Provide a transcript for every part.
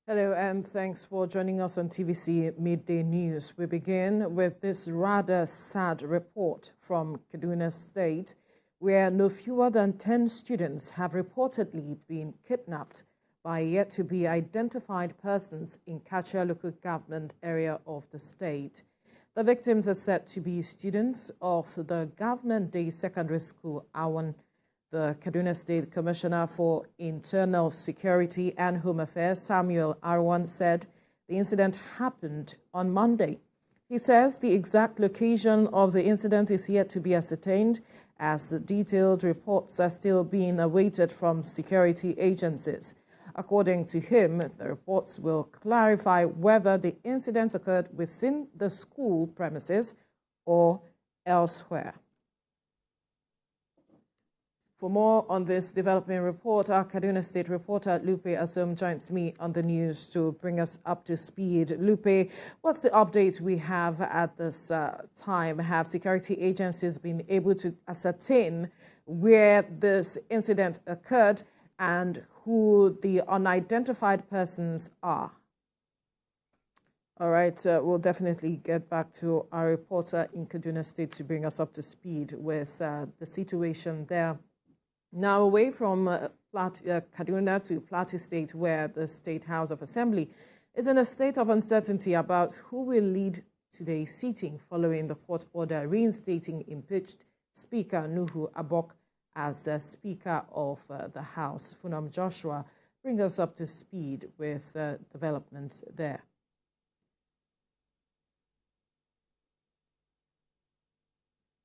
Hello, and thanks for joining us on TVC Midday News. We begin with this rather sad report from Kaduna State, where no fewer than 10 students have reportedly been kidnapped by yet-to-be-identified persons in Kachia local government area of the state. The victims are said to be students of the Government Day Secondary School, Awan. The Kaduna State Commissioner for Internal Security and Home Affairs, Samuel Arwan, said the incident happened on Monday. He says the exact location of the incident is yet to be ascertained, as the detailed reports are still being awaited from security agencies. According to him, the reports will clarify whether the incident occurred within the school premises or elsewhere. For more on this developing report, our Kaduna State reporter Lupe Asum joins me on the news to bring us up to speed. Lupe, what's the update we have at this time? Have security agencies been able to ascertain where this incident occurred and who the unidentified persons are? All right, we'll definitely get back to our reporter in Kaduna State to bring us up to speed with the situation there. Now, away from Kaduna to Plateau State, where the State House of Assembly is in a state of uncertainty about who will lead today's sitting following the court order reinstating impeached Speaker Nuhu Abok as the Speaker of the House. Funam Joshua, bring us up to speed with developments there.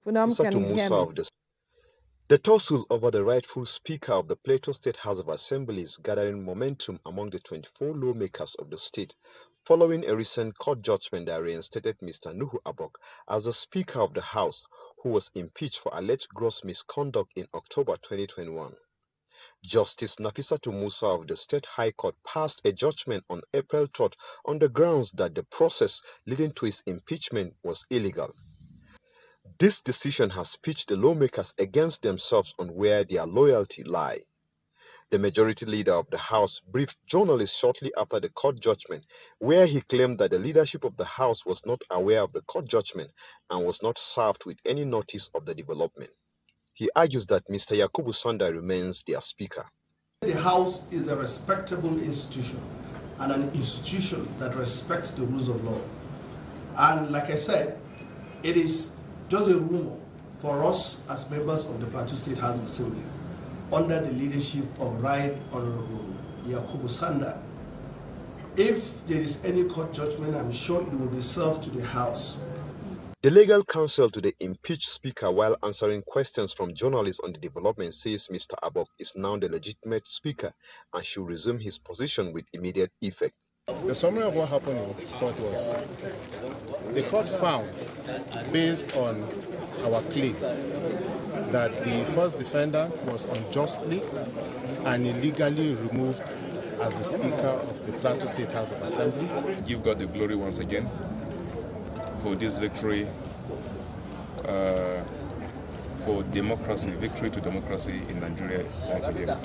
Funam, can you hear me? The tussle over the rightful Speaker of the Plateau State House of Assembly is gathering momentum among the 24 lawmakers of the state, following a recent court judgment that reinstated Mr. Nuhu Abok as the Speaker of the House, who was impeached for alleged gross misconduct in October 2021. Justice Nafisatu Musa of the State High Court passed a judgment on April 3rd on the grounds that the process leading to his impeachment was illegal. This decision has pitched the lawmakers against themselves on where their loyalty lie. The majority leader of the House briefed journalists shortly after the court judgment, where he claimed that the leadership of the House was not aware of the court judgment and was not served with any notice of the development. He argues that Mr. Yakubu Sanda remains their Speaker. The House is a respectable institution and an institution that respects the rules of law. And like I said, it is just a rumor for us as members of the Plateau State House of Assembly, under the leadership of Right Honorable Yakubu Sanda. If there is any court judgment, I'm sure it will be served to the House. The legal counsel to the impeached Speaker, while answering questions from journalists on the development, says Mr. Abok is now the legitimate Speaker and should resume his position with immediate effect. The summary of what happened in court was the court found, based on our claim, that the first defendant was unjustly and illegally removed as the Speaker of the Plateau State House of Assembly. Give God the glory once again for this victory, for democracy, victory to democracy in Nigeria once again.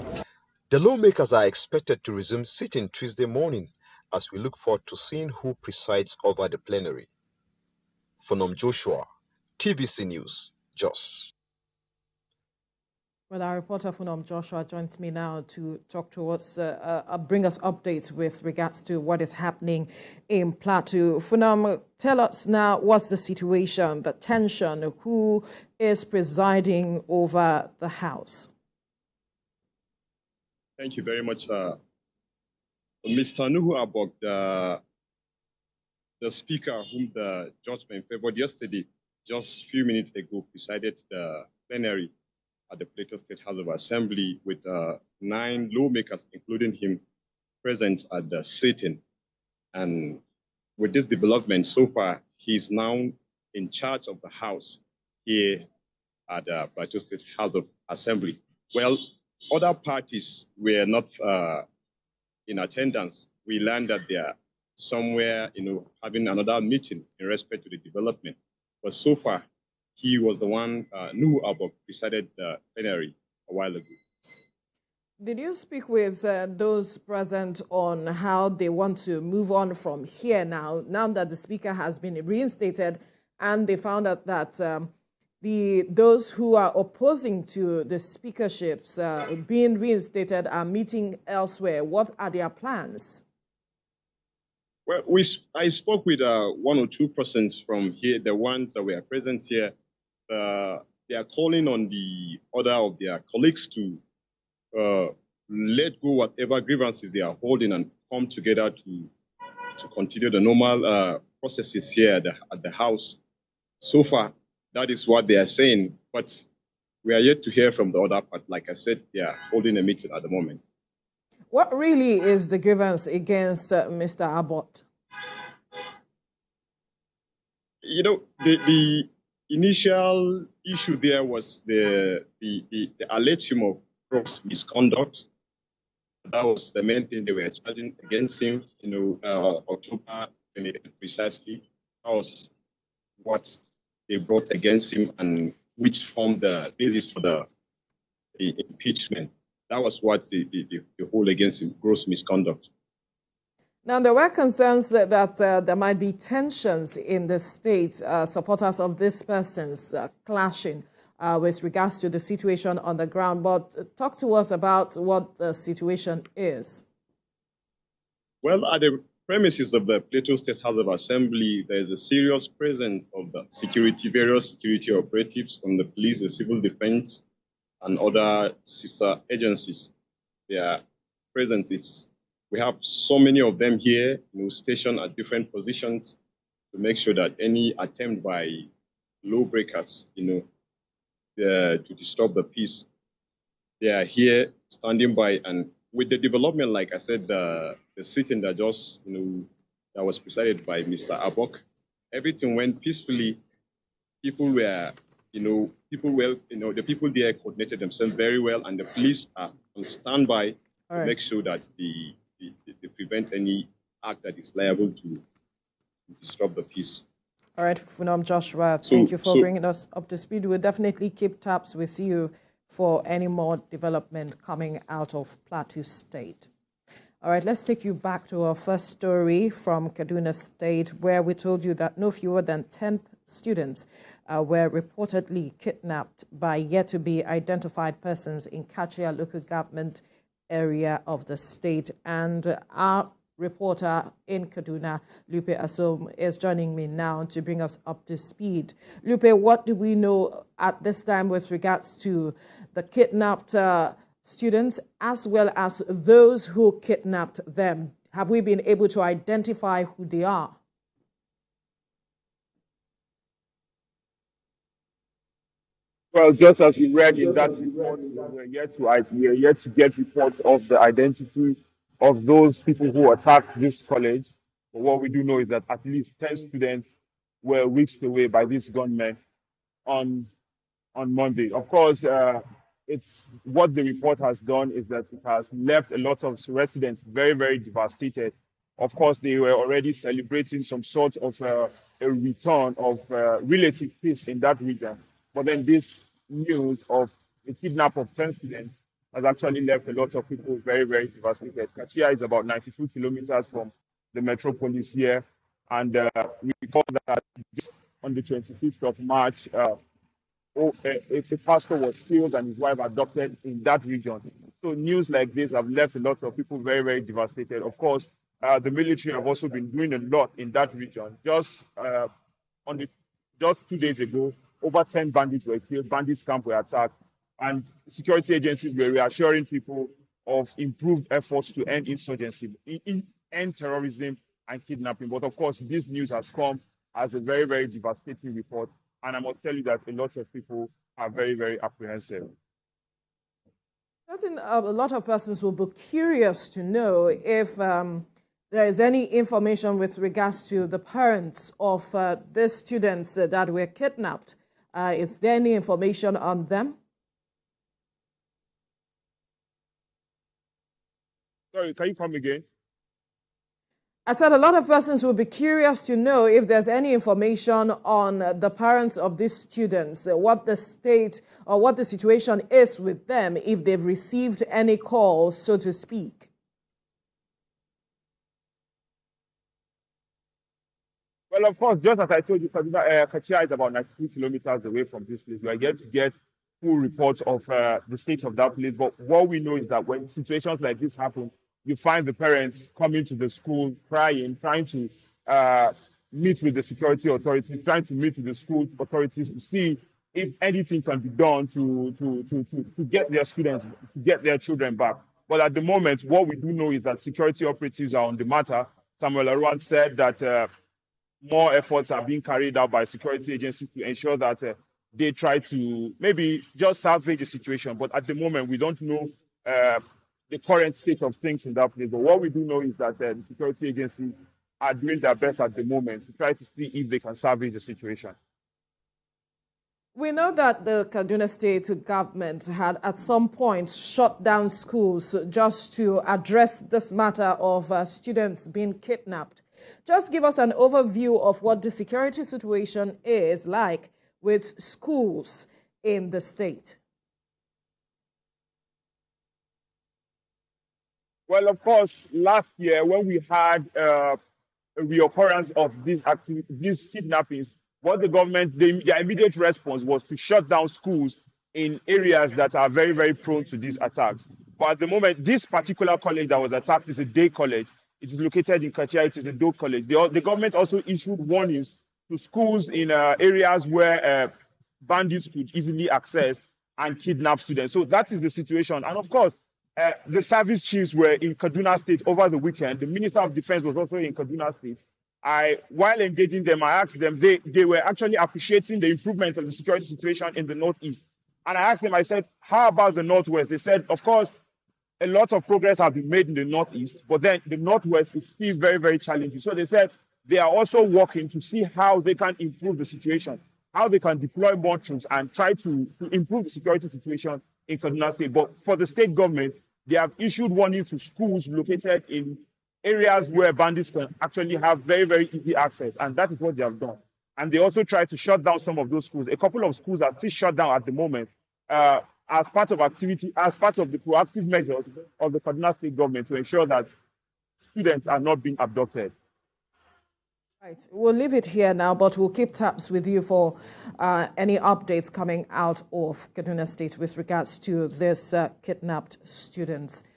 The lawmakers are expected to resume sitting Tuesday morning, as we look forward to seeing who presides over the plenary. Funam Joshua, TVC News, Jos. Well, our reporter Funam Joshua joins me now to talk to us, bring us updates with regards to what is happening in Plateau. Funam, tell us now what's the situation, the tension, who is presiding over the House? Thank you very much. Mr. Nuhu Abok, the speaker whom the judgment favored yesterday, just a few minutes ago, presided the plenary at the Plateau State House of Assembly with 9 lawmakers, including him, present at the sitting. And with this development so far, he's now in charge of the House here at the Plateau State House of Assembly. Well, other parties were not in attendance. We learned that they are somewhere, having another meeting in respect to the development. But so far, he was the one, Nuhu Abok, decided the plenary a while ago. Did you speak with those present on how they want to move on from here now that the speaker has been reinstated, and they found out that those who are opposing to the speakerships being reinstated are meeting elsewhere? What are their plans? Well, I spoke with one or two persons from here, the ones that were present here. They are calling on the order of their colleagues to let go whatever grievances they are holding and come together to continue the normal processes here at the House. So far, that is what they are saying, but we are yet to hear from the other part. Like I said, they are holding a meeting at the moment. What really is the grievance against Mr. Abbott? You know, the initial issue there was the allegation of gross misconduct. That was the main thing they were charging against him, October 28th precisely. That was what they brought against him and which formed the basis for the impeachment. That was what the hold against him, gross misconduct. Now, there were concerns that there might be tensions in the state, supporters of these persons clashing with regards to the situation on the ground. But talk to us about what the situation is. Well, at the premises of the Plateau State House of Assembly, there is a serious presence of the various security operatives from the police, the civil defense, and other sister agencies. Their presence is, we have so many of them here, stationed at different positions to make sure that any attempt by lawbreakers, to disturb the peace, they are here standing by. And with the development, like I said, the sitting that just, that was presided by Mr. Abbott, everything went peacefully. People were, the people there coordinated themselves very well, and the police are on standby to make sure that they prevent any act that is liable to disrupt the peace. All right, Funam Joshua, thank you for bringing us up to speed. We'll definitely keep tabs with you for any more development coming out of Plateau State. All right, let's take you back to our first story from Kaduna State, where we told you that no fewer than 10 students were reportedly kidnapped by yet-to-be-identified persons in Kachia local government area of the state. And our reporter in Kaduna, Lupe Asom, is joining me now to bring us up to speed. Lupe, what do we know at this time with regards to the kidnapped students as well as those who kidnapped them? Have we been able to identify who they are? Well, just as we read in that report, we are yet to get reports of the identity of those people who attacked this college. But what we do know is that at least 10 students were whisked away by these gunmen on Monday. Of course, it's what the report has done is that it has left a lot of residents very, very devastated. Of course, they were already celebrating some sort of a return of relative peace in that region. But then this news of the kidnap of 10 students has actually left a lot of people very, very devastated. Kachia is about 92 kilometers from the metropolis here. And we recall that just on the 25th of March, a pastor was killed and his wife adopted in that region. So news like this have left a lot of people very, very devastated. Of course, the military have also been doing a lot in that region. Just 2 days ago, over 10 bandits were killed, bandits camp were attacked, and security agencies were reassuring people of improved efforts to end insurgency, end terrorism and kidnapping. But of course, this news has come as a very, very devastating report. And I must tell you that a lot of people are very, very apprehensive. I think a lot of persons will be curious to know if there is any information with regards to the parents of the students that were kidnapped. Is there any information on them? Sorry, can you come again? I said a lot of persons will be curious to know if there's any information on the parents of these students, what the state or what the situation is with them, if they've received any calls, so to speak. Well, of course, just as I told you, Kachia is about 92 kilometers away from this place. We are yet to get full reports of the state of that place. But what we know is that when situations like this happen, you find the parents coming to the school crying, trying to meet with the security authorities, trying to meet with the school authorities to see if anything can be done to get their students, to get their children back. But at the moment, what we do know is that security operatives are on the matter. Samuel Arwan said that more efforts are being carried out by security agencies to ensure that they try to maybe just salvage the situation. But at the moment, we don't know the current state of things in that place. But what we do know is that the security agencies are doing their best at the moment to try to see if they can salvage the situation. We know that the Kaduna State government had at some point shut down schools just to address this matter of students being kidnapped. Just give us an overview of what the security situation is like with schools in the state. Well, of course, last year when we had a reoccurrence of these kidnappings, what the government, their immediate response was to shut down schools in areas that are very, very prone to these attacks. But at the moment, this particular college that was attacked is a day college. It is located in Kachia. It is a day college. The government also issued warnings to schools in areas where bandits could easily access and kidnap students. So that is the situation. And of course, the service chiefs were in Kaduna State over the weekend. The Minister of Defense was also in Kaduna State. While engaging them, I asked them, they were actually appreciating the improvement of the security situation in the Northeast. And I asked them, I said, how about the Northwest? They said, of course, a lot of progress has been made in the Northeast, but then the Northwest is still very, very challenging. So they said they are also working to see how they can improve the situation, how they can deploy more troops and try to improve the security situation in Kaduna State. But for the state government, they have issued warnings to schools located in areas where bandits can actually have very, very easy access. And that is what they have done. And they also tried to shut down some of those schools. A couple of schools are still shut down at the moment as part of the proactive measures of the Kaduna State government to ensure that students are not being abducted. Right. We'll leave it here now, but we'll keep tabs with you for any updates coming out of Kaduna State with regards to this kidnapped students.